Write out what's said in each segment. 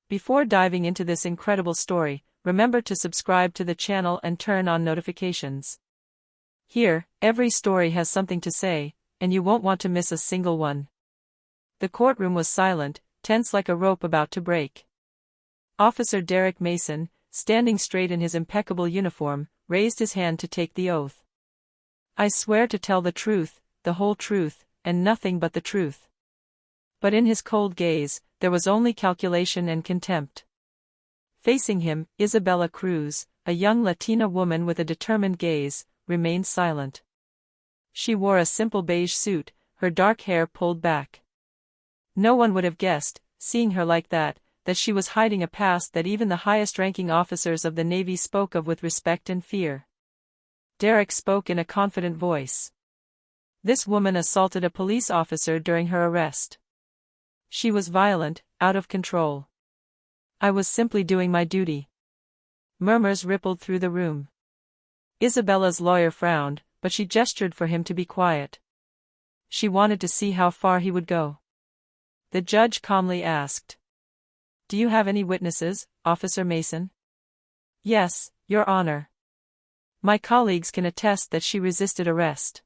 Before diving into this incredible story, remember to subscribe to the channel and turn on notifications. Here, every story has something to say, and you won't want to miss a single one. The courtroom was silent, tense like a rope about to break. Officer Derek Mason, standing straight in his impeccable uniform, raised his hand to take the oath. "I swear to tell the truth, the whole truth, and nothing but the truth." But in his cold gaze, there was only calculation and contempt. Facing him, Isabella Cruz, a young Latina woman with a determined gaze, remained silent. She wore a simple beige suit, her dark hair pulled back. No one would have guessed, seeing her like that she was hiding a past that even the highest-ranking officers of the Navy spoke of with respect and fear. Derek spoke in a confident voice. "This woman assaulted a police officer during her arrest. She was violent, out of control. I was simply doing my duty." Murmurs rippled through the room. Isabella's lawyer frowned, but she gestured for him to be quiet. She wanted to see how far he would go. The judge calmly asked, "Do you have any witnesses, Officer Mason?" "Yes, Your Honor. My colleagues can attest that she resisted arrest.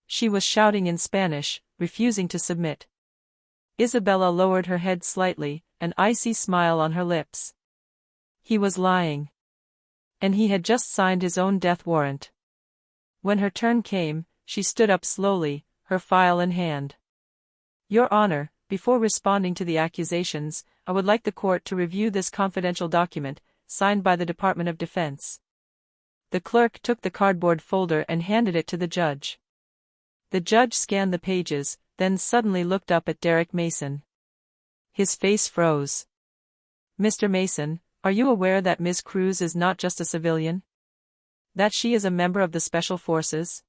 She was shouting in Spanish, refusing to submit." Isabella lowered her head slightly, an icy smile on her lips. He was lying. And he had just signed his own death warrant. When her turn came, she stood up slowly, her file in hand. "Your Honor, before responding to the accusations, I would like the court to review this confidential document, signed by the Department of Defense." The clerk took the cardboard folder and handed it to the judge. The judge scanned the pages, then suddenly looked up at Derek Mason. His face froze. "Mr. Mason, are you aware that Ms. Cruz is not just a civilian? That she is a member of the Special Forces?"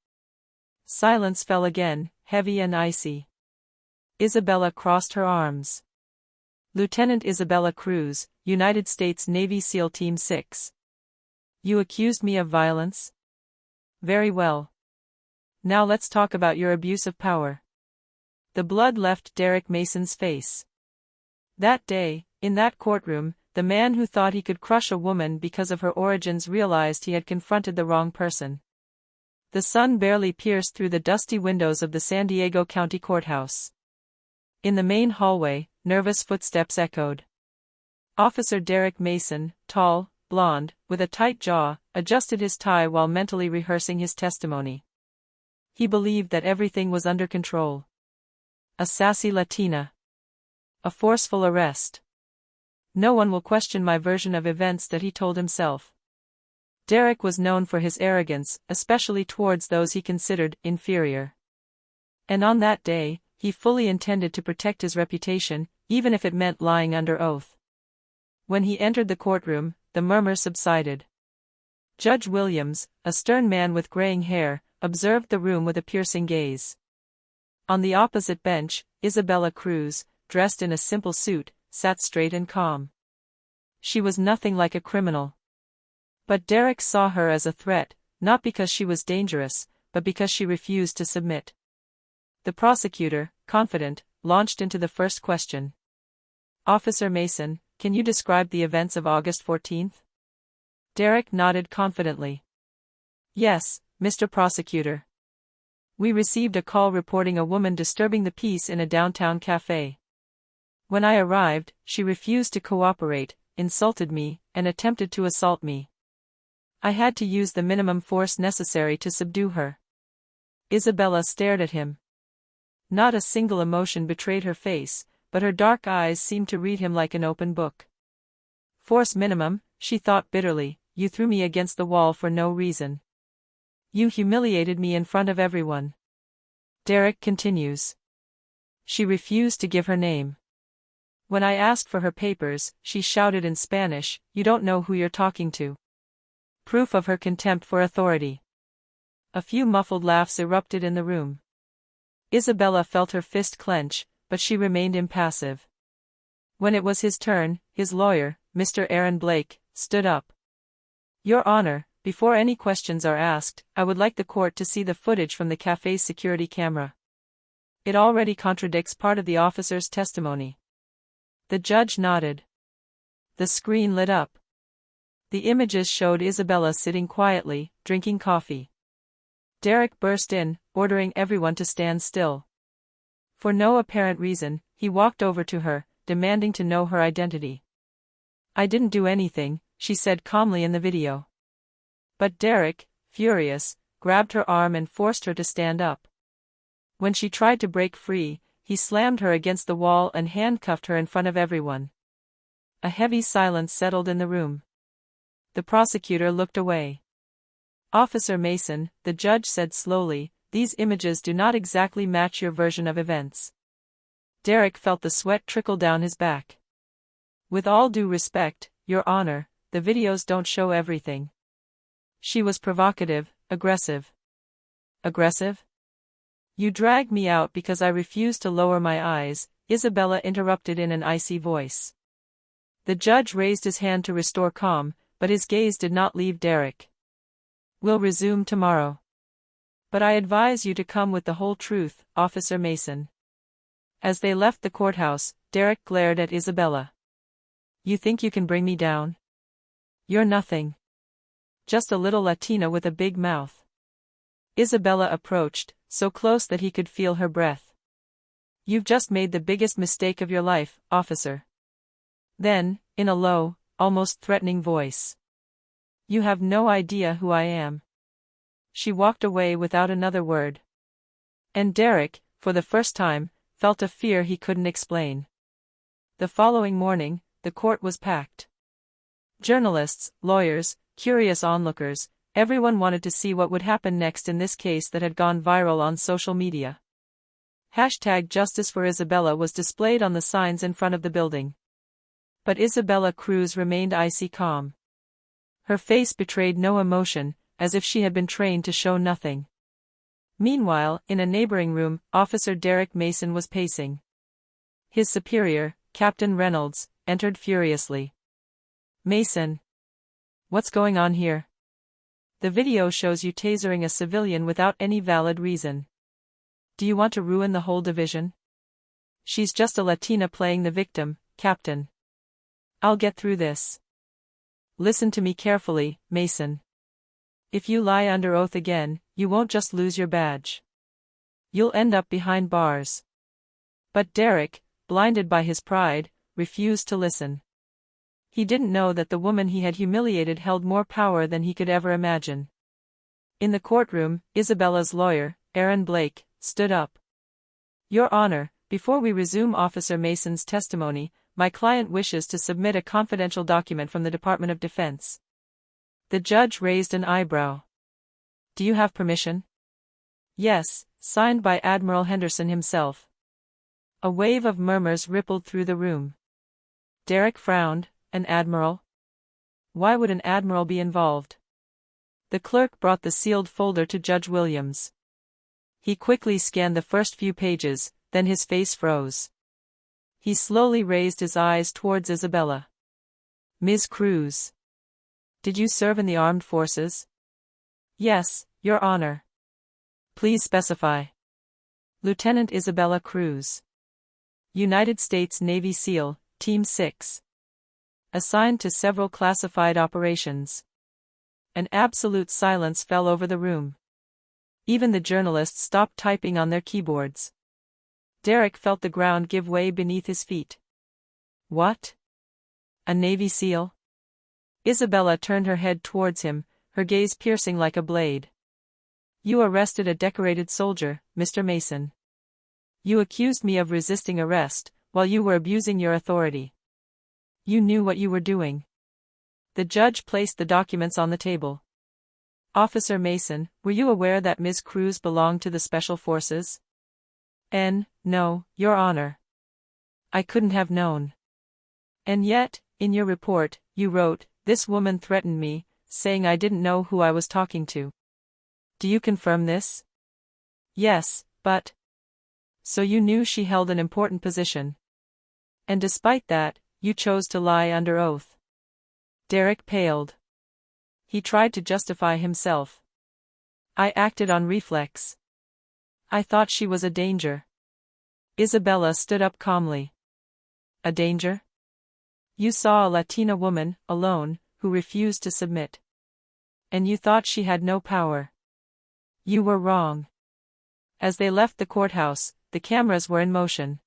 Silence fell again, heavy and icy. Isabella crossed her arms. "Lieutenant Isabella Cruz, United States Navy SEAL Team 6. You accused me of violence? Very well. Now let's talk about your abuse of power." The blood left Derek Mason's face. That day, in that courtroom, the man who thought he could crush a woman because of her origins realized he had confronted the wrong person. The sun barely pierced through the dusty windows of the San Diego County Courthouse. In the main hallway, nervous footsteps echoed. Officer Derek Mason, tall, blond, with a tight jaw, adjusted his tie while mentally rehearsing his testimony. He believed that everything was under control. A sassy Latina. A forceful arrest. "No one will question my version of events," that he told himself. Derek was known for his arrogance, especially towards those he considered inferior. And on that day, he fully intended to protect his reputation, even if it meant lying under oath. When he entered the courtroom, the murmur subsided. Judge Williams, a stern man with graying hair, observed the room with a piercing gaze. On the opposite bench, Isabella Cruz, dressed in a simple suit, sat straight and calm. She was nothing like a criminal. But Derek saw her as a threat, not because she was dangerous, but because she refused to submit. The prosecutor, confident, launched into the first question. "Officer Mason, can you describe the events of August 14th? Derek nodded confidently. "Yes, Mr. Prosecutor. We received a call reporting a woman disturbing the peace in a downtown cafe. When I arrived, she refused to cooperate, insulted me, and attempted to assault me. I had to use the minimum force necessary to subdue her." Isabella stared at him. Not a single emotion betrayed her face, but her dark eyes seemed to read him like an open book. "Force minimum," she thought bitterly, "you threw me against the wall for no reason. You humiliated me in front of everyone." Derek continues. "She refused to give her name. When I asked for her papers, she shouted in Spanish, 'You don't know who you're talking to.' Proof of her contempt for authority." A few muffled laughs erupted in the room. Isabella felt her fist clench, but she remained impassive. When it was his turn, his lawyer, Mr. Aaron Blake, stood up. "Your Honor, before any questions are asked, I would like the court to see the footage from the cafe's security camera. It already contradicts part of the officer's testimony." The judge nodded. The screen lit up. The images showed Isabella sitting quietly, drinking coffee. Derek burst in, ordering everyone to stand still. For no apparent reason, he walked over to her, demanding to know her identity. "I didn't do anything," she said calmly in the video. But Derek, furious, grabbed her arm and forced her to stand up. When she tried to break free, he slammed her against the wall and handcuffed her in front of everyone. A heavy silence settled in the room. The prosecutor looked away. "Officer Mason," the judge said slowly, "these images do not exactly match your version of events." Derek felt the sweat trickle down his back. "With all due respect, Your Honor, the videos don't show everything." She was provocative, aggressive. "Aggressive? You dragged me out because I refused to lower my eyes," Isabella interrupted in an icy voice. The judge raised his hand to restore calm, but his gaze did not leave Derek. "We'll resume tomorrow. But I advise you to come with the whole truth, Officer Mason." As they left the courthouse, Derek glared at Isabella. "You think you can bring me down? You're nothing. Just a little Latina with a big mouth." Isabella approached, so close that he could feel her breath. "You've just made the biggest mistake of your life, officer." Then, in a low, almost threatening voice, "You have no idea who I am." She walked away without another word. And Derek, for the first time, felt a fear he couldn't explain. The following morning, the court was packed. Journalists, lawyers, curious onlookers, everyone wanted to see what would happen next in this case that had gone viral on social media. #Justice for Isabella was displayed on the signs in front of the building. But Isabella Cruz remained icy calm. Her face betrayed no emotion, as if she had been trained to show nothing. Meanwhile, in a neighboring room, Officer Derek Mason was pacing. His superior, Captain Reynolds, entered furiously. "Mason. What's going on here? The video shows you tasering a civilian without any valid reason. Do you want to ruin the whole division?" "She's just a Latina playing the victim, Captain. I'll get through this." "Listen to me carefully, Mason. If you lie under oath again, you won't just lose your badge. You'll end up behind bars." But Derek, blinded by his pride, refused to listen. He didn't know that the woman he had humiliated held more power than he could ever imagine. In the courtroom, Isabella's lawyer, Aaron Blake, stood up. "Your Honor, before we resume Officer Mason's testimony, my client wishes to submit a confidential document from the Department of Defense." The judge raised an eyebrow. "Do you have permission?" "Yes, signed by Admiral Henderson himself." A wave of murmurs rippled through the room. Derek frowned. "An admiral? Why would an admiral be involved?" The clerk brought the sealed folder to Judge Williams. He quickly scanned the first few pages, then his face froze. He slowly raised his eyes towards Isabella. "Ms. Cruz. Did you serve in the armed forces?" "Yes, Your Honor." "Please specify." "Lieutenant Isabella Cruz. United States Navy SEAL, Team 6. Assigned to several classified operations." An absolute silence fell over the room. Even the journalists stopped typing on their keyboards. Derek felt the ground give way beneath his feet. "What? A Navy SEAL?" Isabella turned her head towards him, her gaze piercing like a blade. "You arrested a decorated soldier, Mr. Mason. You accused me of resisting arrest, while you were abusing your authority. You knew what you were doing." The judge placed the documents on the table. "Officer Mason, were you aware that Ms. Cruz belonged to the Special Forces?" No, Your Honor. I couldn't have known." "And yet, in your report, you wrote, 'This woman threatened me, saying I didn't know who I was talking to.' Do you confirm this?" "Yes, but..." "So you knew she held an important position. And despite that, you chose to lie under oath." Derek paled. He tried to justify himself. "I acted on reflex. I thought she was a danger." Isabella stood up calmly. "A danger? You saw a Latina woman, alone, who refused to submit. And you thought she had no power. You were wrong. As they left the courthouse, the cameras were in motion.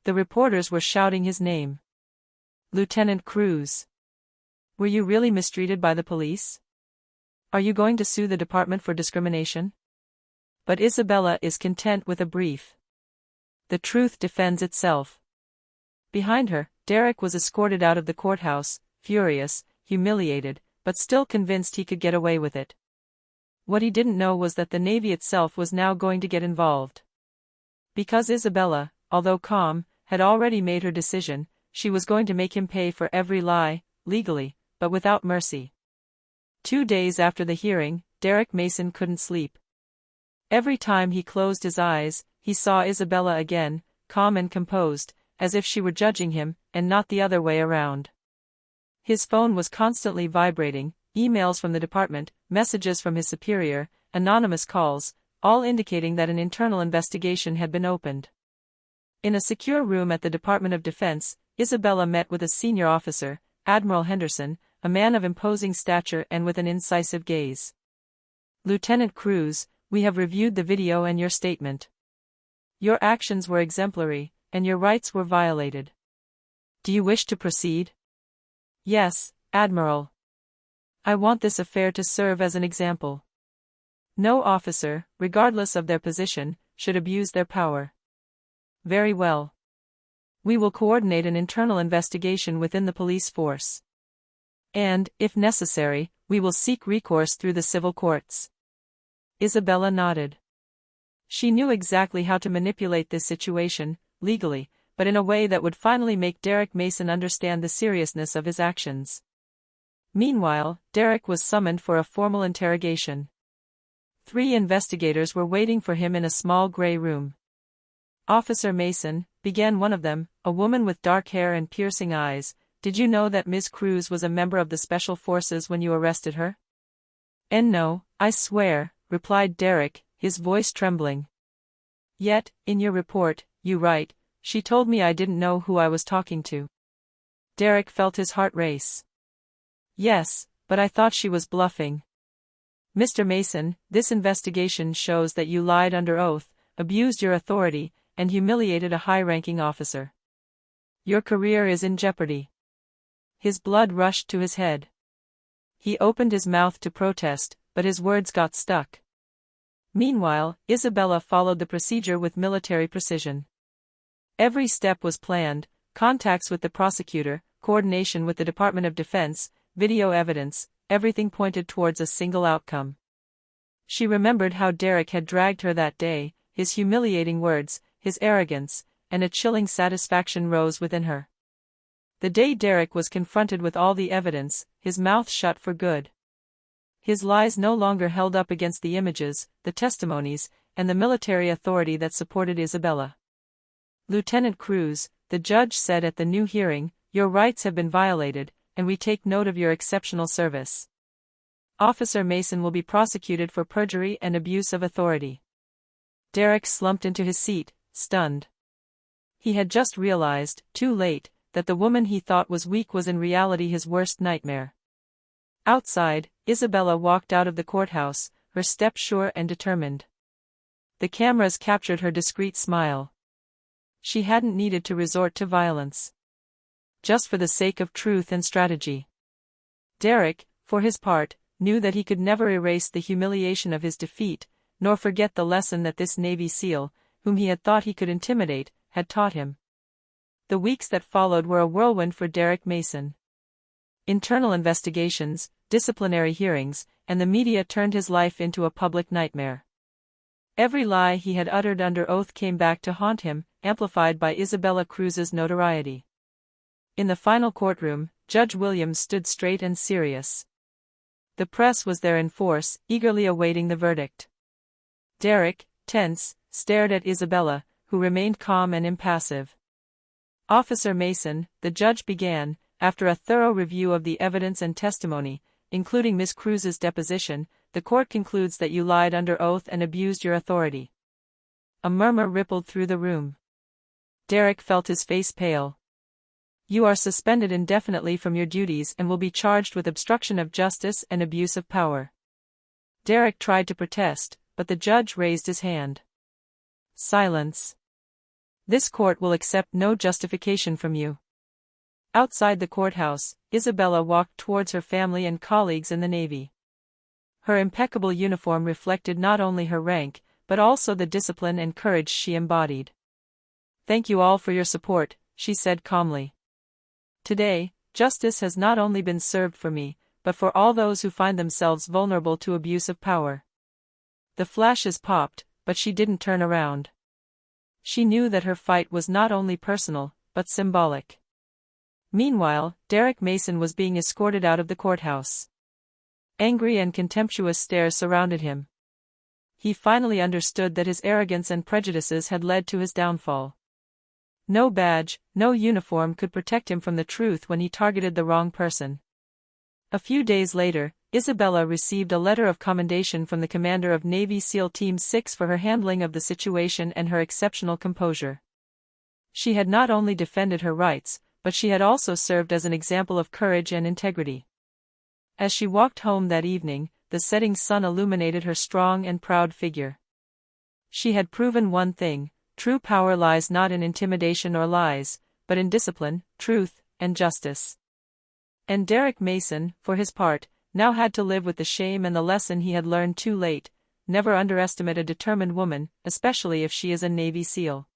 The reporters were shouting his name. Lieutenant Cruz. Were you really mistreated by the police? Are you going to sue the department for discrimination? But Isabella is content with a brief. The truth defends itself. Behind her, Derek was escorted out of the courthouse, furious, humiliated, but still convinced he could get away with it. What he didn't know was that the Navy itself was now going to get involved. Because Isabella, although calm, had already made her decision, she was going to make him pay for every lie, legally, but without mercy. 2 days after the hearing, Derek Mason couldn't sleep. Every time he closed his eyes, he saw Isabella again, calm and composed, as if she were judging him, and not the other way around. His phone was constantly vibrating, emails from the department, messages from his superior, anonymous calls, all indicating that an internal investigation had been opened. In a secure room at the Department of Defense, Isabella met with a senior officer, Admiral Henderson, a man of imposing stature and with an incisive gaze. Lieutenant Cruz, we have reviewed the video and your statement. Your actions were exemplary, and your rights were violated. Do you wish to proceed? Yes, Admiral. I want this affair to serve as an example. No officer, regardless of their position, should abuse their power. Very well. We will coordinate an internal investigation within the police force. And, if necessary, we will seek recourse through the civil courts. Isabella nodded. She knew exactly how to manipulate this situation, legally, but in a way that would finally make Derek Mason understand the seriousness of his actions. Meanwhile, Derek was summoned for a formal interrogation. 3 investigators were waiting for him in a small gray room. Officer Mason, began one of them, a woman with dark hair and piercing eyes, did you know that Ms. Cruz was a member of the Special Forces when you arrested her? And no, I swear, replied Derek, his voice trembling. Yet, in your report, you write, she told me I didn't know who I was talking to. Derek felt his heart race. Yes, but I thought she was bluffing. Mr. Mason, this investigation shows that you lied under oath, abused your authority, and humiliated a high-ranking officer. Your career is in jeopardy. His blood rushed to his head. He opened his mouth to protest, but his words got stuck. Meanwhile, Isabella followed the procedure with military precision. Every step was planned, contacts with the prosecutor, coordination with the Department of Defense, video evidence, everything pointed towards a single outcome. She remembered how Derek had dragged her that day, his humiliating words, his arrogance, and a chilling satisfaction rose within her. The day Derek was confronted with all the evidence, his mouth shut for good. His lies no longer held up against the images, the testimonies, and the military authority that supported Isabella. Lieutenant Cruz, the judge said at the new hearing, your rights have been violated, and we take note of your exceptional service. Officer Mason will be prosecuted for perjury and abuse of authority. Derek slumped into his seat, stunned. He had just realized, too late, that the woman he thought was weak was in reality his worst nightmare. Outside, Isabella walked out of the courthouse, her step sure and determined. The cameras captured her discreet smile. She hadn't needed to resort to violence. Just for the sake of truth and strategy. Derek, for his part, knew that he could never erase the humiliation of his defeat, nor forget the lesson that this Navy SEAL, whom he had thought he could intimidate, had taught him. The weeks that followed were a whirlwind for Derek Mason. Internal investigations, disciplinary hearings, and the media turned his life into a public nightmare. Every lie he had uttered under oath came back to haunt him, amplified by Isabella Cruz's notoriety. In the final courtroom, Judge Williams stood straight and serious. The press was there in force, eagerly awaiting the verdict. Derek, tense, stared at Isabella, who remained calm and impassive. Officer Mason, the judge began, after a thorough review of the evidence and testimony, including Ms. Cruz's deposition, the court concludes that you lied under oath and abused your authority. A murmur rippled through the room. Derek felt his face pale. You are suspended indefinitely from your duties and will be charged with obstruction of justice and abuse of power. Derek tried to protest, but the judge raised his hand. Silence. This court will accept no justification from you. Outside the courthouse, Isabella walked towards her family and colleagues in the Navy. Her impeccable uniform reflected not only her rank, but also the discipline and courage she embodied. "Thank you all for your support," she said calmly. "Today, justice has not only been served for me, but for all those who find themselves vulnerable to abuse of power." The flashes popped, but she didn't turn around. She knew that her fight was not only personal, but symbolic. Meanwhile, Derek Mason was being escorted out of the courthouse. Angry and contemptuous stares surrounded him. He finally understood that his arrogance and prejudices had led to his downfall. No badge, no uniform could protect him from the truth when he targeted the wrong person. A few days later, Isabella received a letter of commendation from the commander of Navy SEAL Team 6 for her handling of the situation and her exceptional composure. She had not only defended her rights, but she had also served as an example of courage and integrity. As she walked home that evening, the setting sun illuminated her strong and proud figure. She had proven one thing: true power lies not in intimidation or lies, but in discipline, truth, and justice. And Derek Mason, for his part, now had to live with the shame and the lesson he had learned too late: never underestimate a determined woman, especially if she is a Navy SEAL.